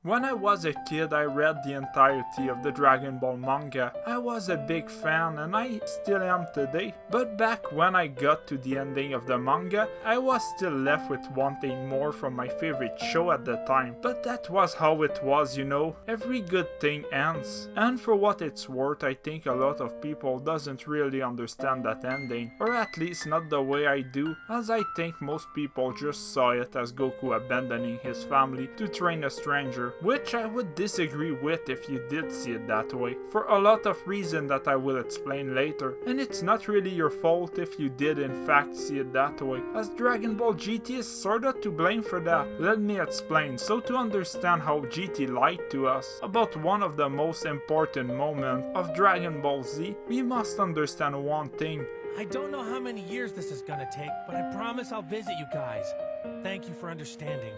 When I was a kid, I read the entirety of the Dragon Ball manga. I was a big fan and I still am today. But back when I got to the ending of the manga, I was still left with wanting more from my favorite show at the time. But that was how it was, you know. Every good thing ends. And for what it's worth, I think a lot of people doesn't really understand that ending. Or at least not the way I do, as I think most people just saw it as Goku abandoning his family to train a stranger. Which I would disagree with if you did see it that way, for a lot of reasons that I will explain later, and it's not really your fault if you did in fact see it that way, as Dragon Ball GT is sorta to blame for that. Let me explain. So to understand how GT lied to us about one of the most important moments of Dragon Ball Z, we must understand one thing. I don't know how many years this is gonna take, but I promise I'll visit you guys. Thank you for understanding.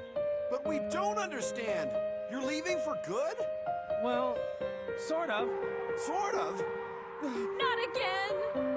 But we don't understand! You're leaving for good? Well, sort of. Sort of? Not again!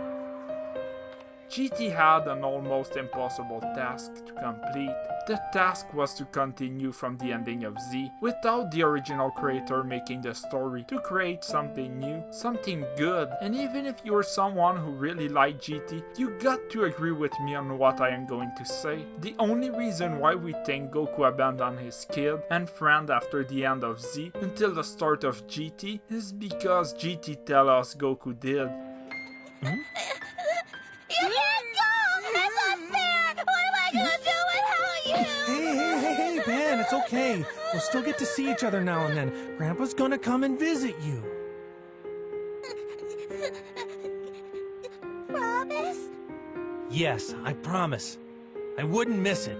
GT had an almost impossible task to complete. The task was to continue from the ending of Z without the original creator making the story, to create something new, something good. And even if you're someone who really liked GT, you got to agree with me on what I am going to say. The only reason why we think Goku abandoned his kid and friend after the end of Z until the start of GT is because GT tell us Goku did. You can't go! That's not fair! What am I gonna do without you? Hey, Ben, it's okay. We'll still get to see each other now and then. Grandpa's gonna come and visit you. Promise? Yes, I promise. I wouldn't miss it.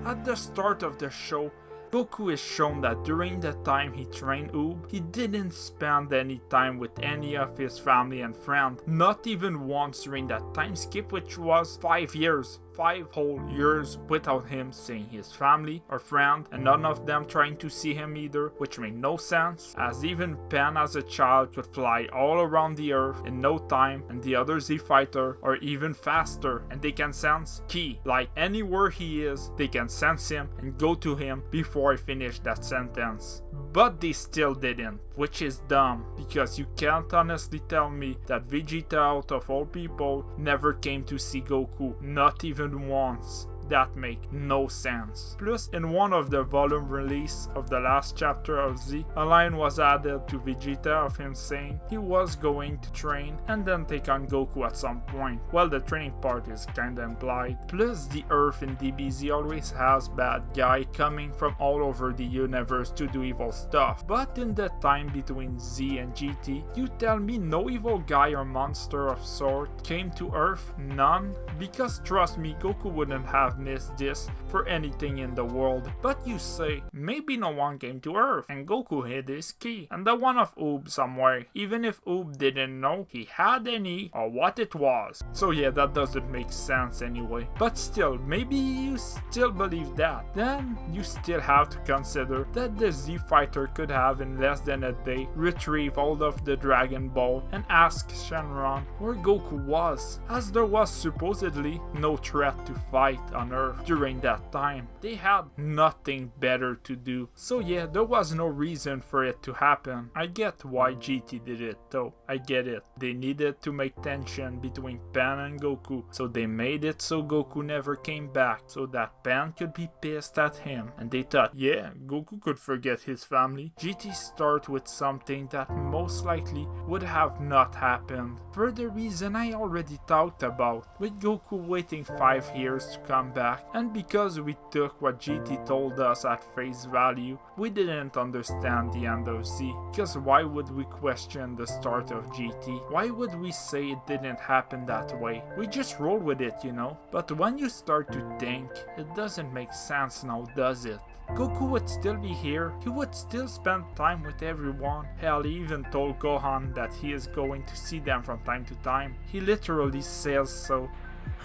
At the start of the show, Goku is shown that during the time he trained Oob, he didn't spend any time with any of his family and friends, not even once during that time skip, which was 5 years. 5 whole years without him seeing his family or friend, and none of them trying to see him either, which made no sense, as even Pan as a child could fly all around the earth in no time, and the other Z fighter are even faster, and they can sense Ki. Like anywhere he is, they can sense him and go to him before I finish that sentence. But they still didn't, which is dumb, because you can't honestly tell me that Vegeta, out of all people, never came to see Goku, not even once. That make no sense. Plus, in one of the volume release of the last chapter of Z, a line was added to Vegeta of him saying he was going to train and then take on Goku at some point. Well, the training part is kinda implied. Plus, the Earth in DBZ always has bad guy coming from all over the universe to do evil stuff. But in the time between Z and GT, you tell me no evil guy or monster of sort came to Earth? None? Because trust me, Goku wouldn't have missed this for anything in the world. But you say, maybe no one came to Earth and Goku hid his key and the one of Oob somewhere, even if Oob didn't know he had any or what it was. So yeah, that doesn't make sense anyway. But still, maybe you still believe that. Then you still have to consider that the Z fighter could have in less than a day retrieved all of the Dragon Ball and ask Shenron where Goku was, as there was supposedly no threat to fight on Earth during that time. They had nothing better to do. So yeah, there was no reason for it to happen. I get why GT did it though. I get it. They needed to make tension between Pan and Goku, so they made it so Goku never came back, so that Pan could be pissed at him. And they thought, yeah, Goku could forget his family. GT start with something that most likely would have not happened, for the reason I already talked about, with Goku waiting 5 years to come back, and because we took what GT told us at face value, we didn't understand the end of Z. Because why would we question the start of GT? Why would we say it didn't happen that way? We just roll with it, you know? But when you start to think, it doesn't make sense now, does it? Goku would still be here, he would still spend time with everyone. Hell, he even told Gohan that he is going to see them from time to time. He literally says so.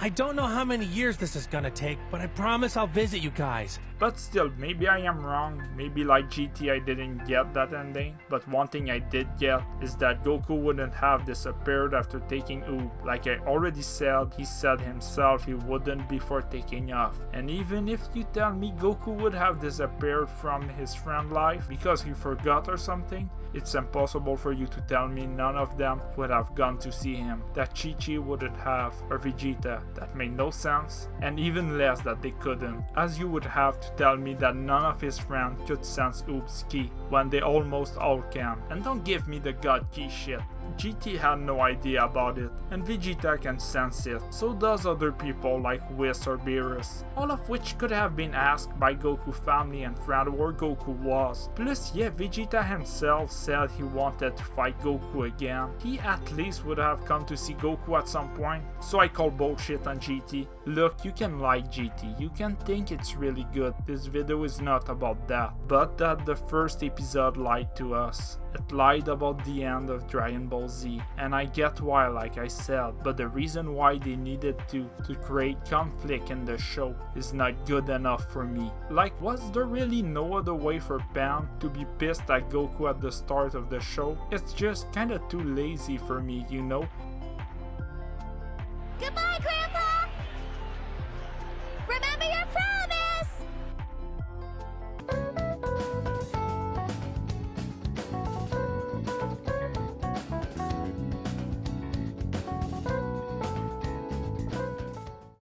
I don't know how many years this is gonna take, but I promise I'll visit you guys. But still, maybe I am wrong. Maybe like GT I didn't get that ending. But one thing I did get is that Goku wouldn't have disappeared after taking Oob. Like I already said, he said himself he wouldn't before taking off. And even if you tell me Goku would have disappeared from his friend's life because he forgot or something, it's impossible for you to tell me none of them would have gone to see him, that Chi-Chi wouldn't have, or Vegeta. That made no sense, and even less that they couldn't, as you would have to tell me that none of his friends could sense Oob's ki, when they almost all can. And don't give me the God Ki shit. GT had no idea about it, and Vegeta can sense it, so does other people like Whis or Beerus, all of which could have been asked by Goku family and friend where Goku was. Plus, yeah, Vegeta himself said he wanted to fight Goku again. He at least would have come to see Goku at some point, so I call bullshit on GT. Look, you can like GT, you can think it's really good, this video is not about that, but that the first episode lied to us. It lied about the end of Dragon Ball Z, and I get why, like I said, but the reason why they needed to create conflict in the show is not good enough for me. Like, was there really no other way for Pan to be pissed at Goku at the start of the show? It's just kinda too lazy for me, you know?